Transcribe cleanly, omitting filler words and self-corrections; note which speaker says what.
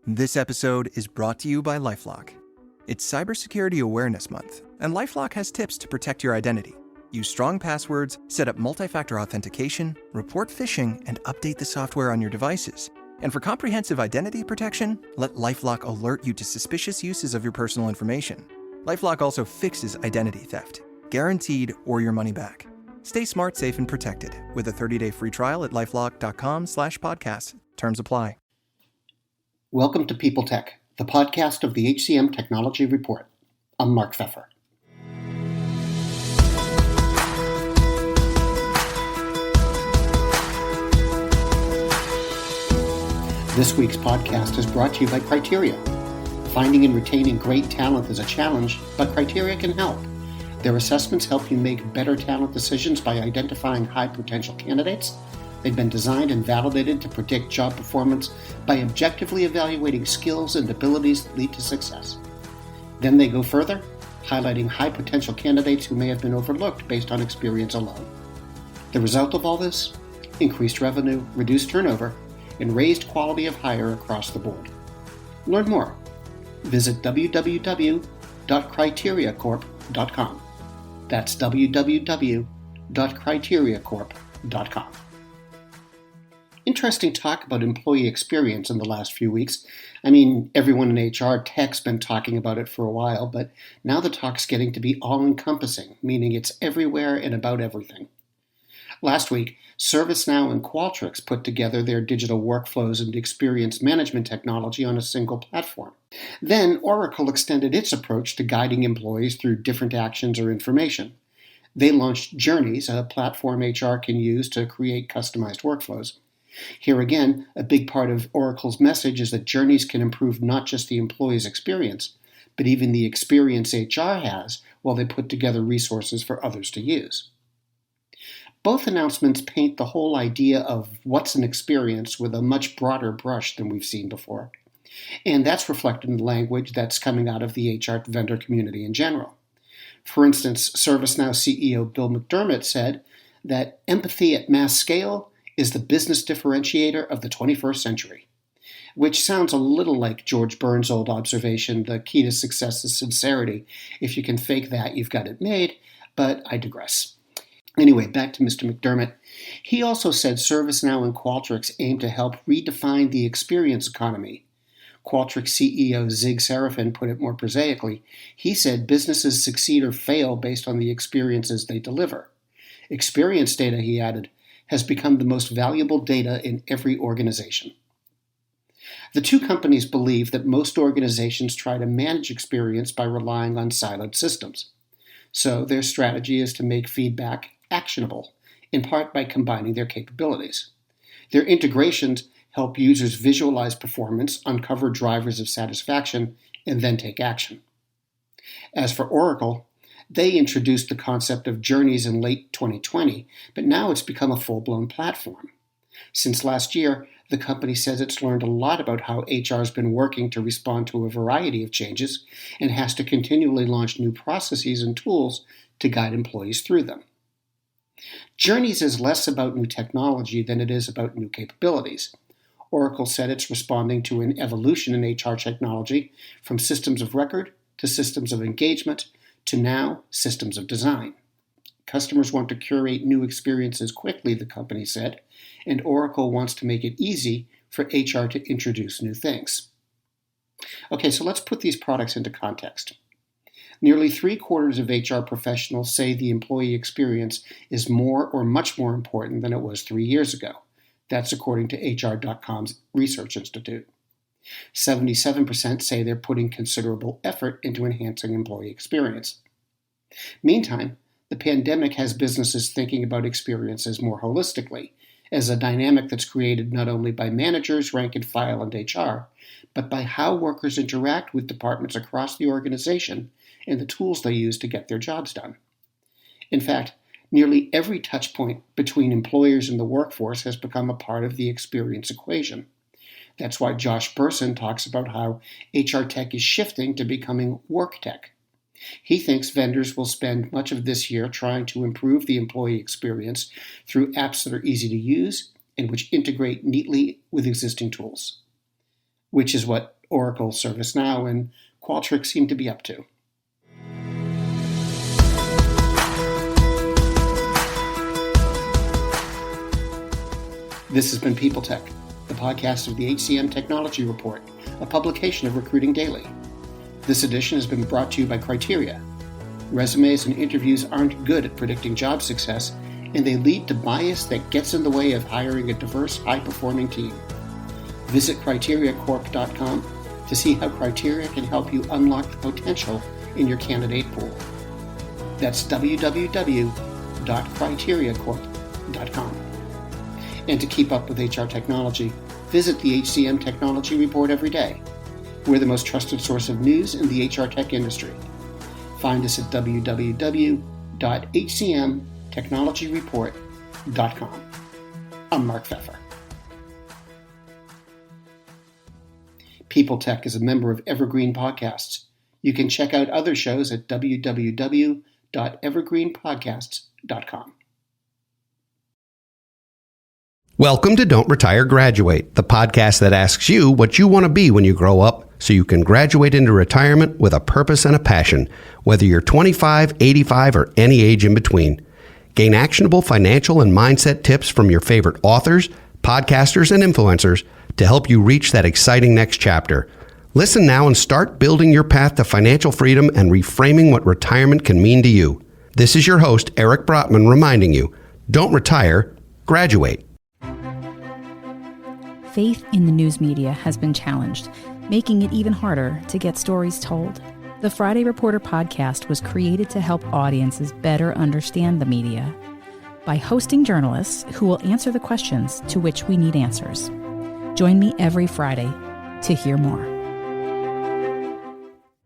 Speaker 1: This episode is brought to you by LifeLock. It's Cybersecurity Awareness Month, and LifeLock has tips to protect your identity. Use strong passwords, set up multi-factor authentication, report phishing, and update the software on your devices. And for comprehensive identity protection, let LifeLock alert you to suspicious uses of your personal information. LifeLock also fixes identity theft, guaranteed or your money back. Stay smart, safe, and protected with a 30-day free trial at lifelock.com/podcast. Terms apply.
Speaker 2: Welcome to People Tech, the podcast of the HCM Technology Report. I'm Mark Pfeffer. This week's podcast is brought to you by Criteria. Finding and retaining great talent is a challenge, but Criteria can help. Their assessments help you make better talent decisions by identifying high potential candidates. They've been designed and validated to predict job performance by objectively evaluating skills and abilities that lead to success. Then they go further, highlighting high potential candidates who may have been overlooked based on experience alone. The result of all this? Increased revenue, reduced turnover, and raised quality of hire across the board. Learn more. Visit www.criteriacorp.com. That's www.criteriacorp.com. Interesting talk about employee experience in the last few weeks. I mean, everyone in HR tech's been talking about it for a while, but now the talk's getting to be all-encompassing, meaning it's everywhere and about everything. Last week, ServiceNow and Qualtrics put together their digital workflows and experience management technology on a single platform. Then Oracle extended its approach to guiding employees through different actions or information. They launched Journeys, a platform HR can use to create customized workflows. Here again, a big part of Oracle's message is that Journeys can improve not just the employee's experience, but even the experience HR has while they put together resources for others to use. Both announcements paint the whole idea of what's an experience with a much broader brush than we've seen before. And that's reflected in the language that's coming out of the HR vendor community in general. For instance, ServiceNow CEO Bill McDermott said that empathy at mass scale is the business differentiator of the 21st century, which sounds a little like George Burns' old observation, the key to success is sincerity. If you can fake that, you've got it made, but I digress. Anyway, back to Mr. McDermott. He also said ServiceNow and Qualtrics aim to help redefine the experience economy. Qualtrics CEO Zig Serafin put it more prosaically. He said businesses succeed or fail based on the experiences they deliver. Experience data, he added, has become the most valuable data in every organization. The two companies believe that most organizations try to manage experience by relying on siloed systems. So their strategy is to make feedback actionable, in part by combining their capabilities. Their integrations help users visualize performance, uncover drivers of satisfaction, and then take action. As for Oracle, they introduced the concept of Journeys in late 2020, but now it's become a full-blown platform. Since last year, the company says it's learned a lot about how HR has been working to respond to a variety of changes and has to continually launch new processes and tools to guide employees through them. Journeys is less about new technology than it is about new capabilities. Oracle said it's responding to an evolution in HR technology from systems of record to systems of engagement to now systems of design. Customers want to curate new experiences quickly, the company said, and Oracle wants to make it easy for HR to introduce new things. Okay, so let's put these products into context. Nearly 3/4 of HR professionals say the employee experience is more or much more important than it was 3 years ago. That's according to HR.com's Research Institute. 77% say they're putting considerable effort into enhancing employee experience. Meantime, the pandemic has businesses thinking about experiences more holistically, as a dynamic that's created not only by managers, rank and file, and HR, but by how workers interact with departments across the organization and the tools they use to get their jobs done. In fact, nearly every touch point between employers and the workforce has become a part of the experience equation. That's why Josh Bersin talks about how HR tech is shifting to becoming work tech. He thinks vendors will spend much of this year trying to improve the employee experience through apps that are easy to use and which integrate neatly with existing tools. which is what Oracle, ServiceNow, and Qualtrics seem to be up to. This has been People Tech, the podcast of the HCM Technology Report, a publication of Recruiting Daily. This edition has been brought to you by Criteria. Resumes and interviews aren't good at predicting job success, and they lead to bias that gets in the way of hiring a diverse, high-performing team. Visit criteriacorp.com to see how Criteria can help you unlock the potential in your candidate pool. That's www.criteriacorp.com. And to keep up with HR technology, visit the HCM Technology Report every day. We're the most trusted source of news in the HR tech industry. Find us at www.hcmtechnologyreport.com. I'm Mark Pfeffer. People Tech is a member of Evergreen Podcasts. You can check out other shows at www.evergreenpodcasts.com.
Speaker 3: Welcome to Don't Retire, Graduate, the podcast that asks you what you want to be when you grow up so you can graduate into retirement with a purpose and a passion, whether you're 25, 85, or any age in between. Gain actionable financial and mindset tips from your favorite authors, podcasters, and influencers to help you reach that exciting next chapter. Listen now and start building your path to financial freedom and reframing what retirement can mean to you. This is your host, Eric Brotman, reminding you, don't retire, graduate.
Speaker 4: Faith in the news media has been challenged, making it even harder to get stories told. The Friday Reporter podcast was created to help audiences better understand the media by hosting journalists who will answer the questions to which we need answers. Join me every Friday to hear more.